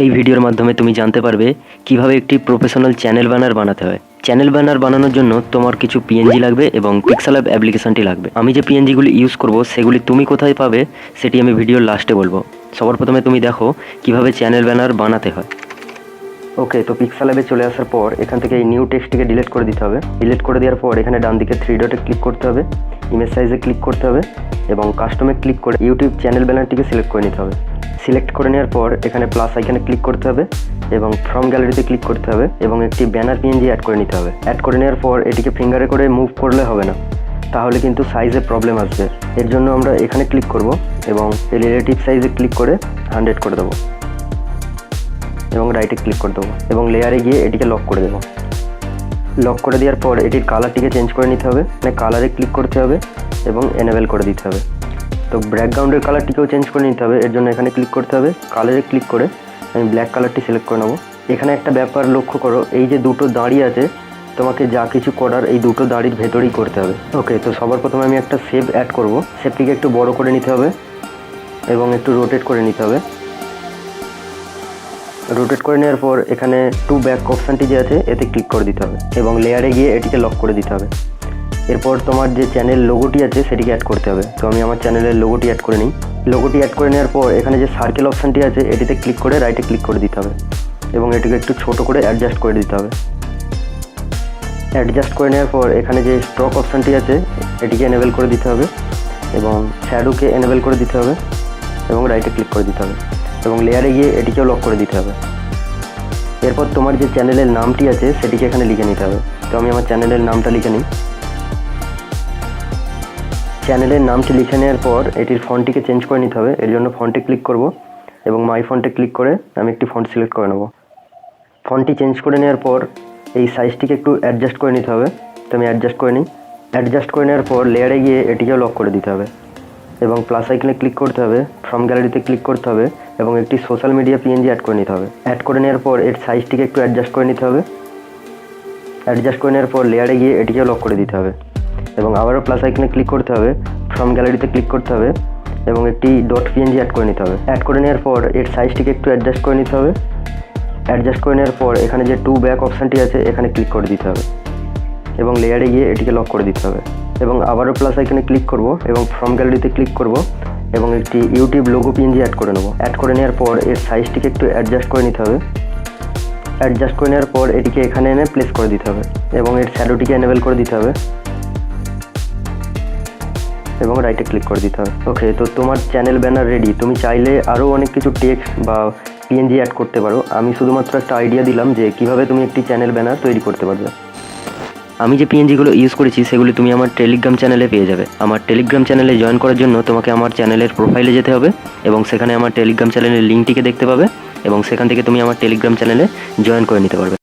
এই ভিডিওর মাধ্যমে তুমি জানতে পারবে কিভাবে একটি প্রফেশনাল চ্যানেল ব্যানার বানাতে হয়। চ্যানেল ব্যানার বানানোর জন্য তোমার কিছু পিএনজি লাগবে এবং পিক্সেল ল্যাব অ্যাপ্লিকেশনটি লাগবে। আমি যে পিএনজিগুলি ইউজ করব সেগুলি তুমি কোথায় পাবে সেটি আমি ভিডিওর লাস্টে বলবো। সবার প্রথমে তুমি দেখো কিভাবে চ্যানেল ব্যানার বানাতে হয়। ওকে, তো পিক্সেল ল্যাবে চলে আসার পর এখান থেকে এই নিউ টেক্সটটিকে ডিলিট করে দিতে হবে। ডিলিট করে দেওয়ার পর এখানে ডান দিকে 3 ডটে ক্লিক করতে হবে, ইমেজ সাইজে ক্লিক করতে হবে এবং কাস্টমে ক্লিক করে ইউটিউব চ্যানেল ব্যানারটিকে সিলেক্ট করে নিতে হবে। সিলেক্ট করে নেওয়ার পর এখানে প্লাস আইকনে ক্লিক করতে হবে এবং ফ্রম গ্যালারিতে ক্লিক করতে হবে এবং একটি ব্যানার পিএনজি অ্যাড করে নিতে হবে। অ্যাড করে নেওয়ার পর এটিকে ফিঙ্গারে করে মুভ করলে হবে না, তাহলে কিন্তু সাইজে প্রবলেম আসবে। এর জন্য আমরা এখানে ক্লিক করব এবং রিলেটিভ সাইজে ক্লিক করে 100 করে দেবো এবং রাইটে ক্লিক করে দেবো এবং লেয়ারে গিয়ে এটিকে লক করে দেবো। লক করে দেওয়ার পর এটির কালারটিকে চেঞ্জ করে নিতে হবে, মানে কালারে ক্লিক করতে হবে এবং এনেবেল করে দিতে হবে। তো ব্যাকগ্রাউন্ডের কালারটিকেও চেঞ্জ করে নিতে হবে, এর জন্য এখানে ক্লিক করতে হবে, কালারে ক্লিক করে আমি ব্ল্যাক কালারটি সিলেক্ট করে নেবো। এখানে একটা ব্যাপার লক্ষ্য করো, এই যে দুটো দাঁড়ি আছে তোমাকে যা কিছু করার এই দুটো দাঁড়ির ভেতরেই করতে হবে। ওকে, তো সবার প্রথমে আমি একটা শেপ অ্যাড করব। শেপটিকে একটু বড় করে নিতে হবে এবং একটু রোটেট করে নিতে হবে। রোটেট করে নেওয়ার পর এখানে টু ব্যাক অপশানটি যে আছে এতে ক্লিক করে দিতে হবে এবং লেয়ারে গিয়ে এটিকে লক করে দিতে হবে। এরপর তোমার যে চ্যানেল লোগোটি আছে সেটিকে অ্যাড করতে হবে। তো আমি আমার চ্যানেলের লোগোটি অ্যাড করে নিই। লোগোটি অ্যাড করে নেওয়ার পর এখানে যে সার্কেল অপশানটি আছে এটিতে ক্লিক করে রাইটে ক্লিক করে দিতে হবে এবং এটিকে একটু ছোট করে অ্যাডজাস্ট করে দিতে হবে। অ্যাডজাস্ট করে নেওয়ার পর এখানে যে স্ট্রোক অপশানটি আছে এটিকে এনেবেল করে দিতে হবে এবং শ্যাডোকে এনেবেল করে দিতে হবে এবং রাইটে ক্লিক করে দিতে হবে এবং লেয়ারে গিয়ে এটিকেও লক করে দিতে হবে। এরপর তোমার যে চ্যানেলের নামটি আছে সেটিকে এখানে লিখে নিতে হবে। তো আমি আমার চ্যানেলের নামটা লিখে নিই। চ্যানেলের নামটি লিখে নেওয়ার পর এটির ফন্টটিকে চেঞ্জ করে নিতে হবে, এর জন্য ফন্টে ক্লিক করব এবং মাই ফন্টে ক্লিক করে আমি একটি ফন্ট সিলেক্ট করে নেব। ফন্টটি চেঞ্জ করে নেওয়ার পর এই সাইজটিকে একটু অ্যাডজাস্ট করে নিতে হবে। তো আমি অ্যাডজাস্ট করে নিই। অ্যাডজাস্ট করে নেওয়ার পর লেয়ারে গিয়ে এটিকেও লক করে দিতে হবে এবং প্লাস আইকনে ক্লিক করতে হবে, ফ্রম গ্যালারিতে ক্লিক করতে হবে এবং একটি সোশ্যাল মিডিয়া পিএনজি অ্যাড করে নিতে হবে। অ্যাড করে নেওয়ার পর এর সাইজটিকে একটু অ্যাডজাস্ট করে নিতে হবে। অ্যাডজাস্ট করে নেওয়ার পর লেয়ারে গিয়ে এটিকেও লক করে দিতে হবে এবং আবারও প্লাস আইকনে ক্লিক করতে হবে, ফ্রম গ্যালারিতে ক্লিক করতে হবে এবং একটি ডট পিএনজি অ্যাড করে নিতে হবে। অ্যাড করে নেওয়ার পর এর সাইজটিকে একটু অ্যাডজাস্ট করে নিতে হবে। অ্যাডজাস্ট করে নেওয়ার পর এখানে যে টু ব্যাক অপশানটি আছে এখানে ক্লিক করে দিতে হবে এবং লেয়ারে গিয়ে এটিকে লক করে দিতে হবে এবং আবারও প্লাস আইকনে ক্লিক করব এবং ফ্রম গ্যালারিতে ক্লিক করব এবং একটি ইউটিউব লোগো পিএনজি অ্যাড করে নেব। অ্যাড করে নেওয়ার পর এর সাইজটিকে একটু অ্যাডজাস্ট করে নিতে হবে। অ্যাডজাস্ট করে নেওয়ার পর এটিকে এখানে এনে প্লেস করে দিতে হবে এবং এর শ্যাডোটিকে এনেবেল করে দিতে হবে এবং রাইটে ক্লিক করে দিতে হবে। ওকে, তো তোমার চ্যানেল ব্যানার রেডি। তুমি চাইলে আরও অনেক কিছু টেক্সট বা পিএনজি অ্যাড করতে পারো। আমি শুধুমাত্র একটা আইডিয়া দিলাম যে কিভাবে তুমি একটি চ্যানেল ব্যানার তৈরি করতে পারবে। আমি যে পিএনজিগুলো ইউজ করেছি সেগুলি তুমি আমার টেলিগ্রাম চ্যানেলে পেয়ে যাবে। আমার টেলিগ্রাম চ্যানেলে জয়েন করার জন্য তোমাকে আমার চ্যানেলের প্রোফাইলে যেতে হবে এবং সেখানে আমার টেলিগ্রাম চ্যানেলের লিঙ্কটিকে দেখতে পাবে এবং সেখান থেকে তুমি আমার টেলিগ্রাম চ্যানেলে জয়েন করে নিতে পারবে।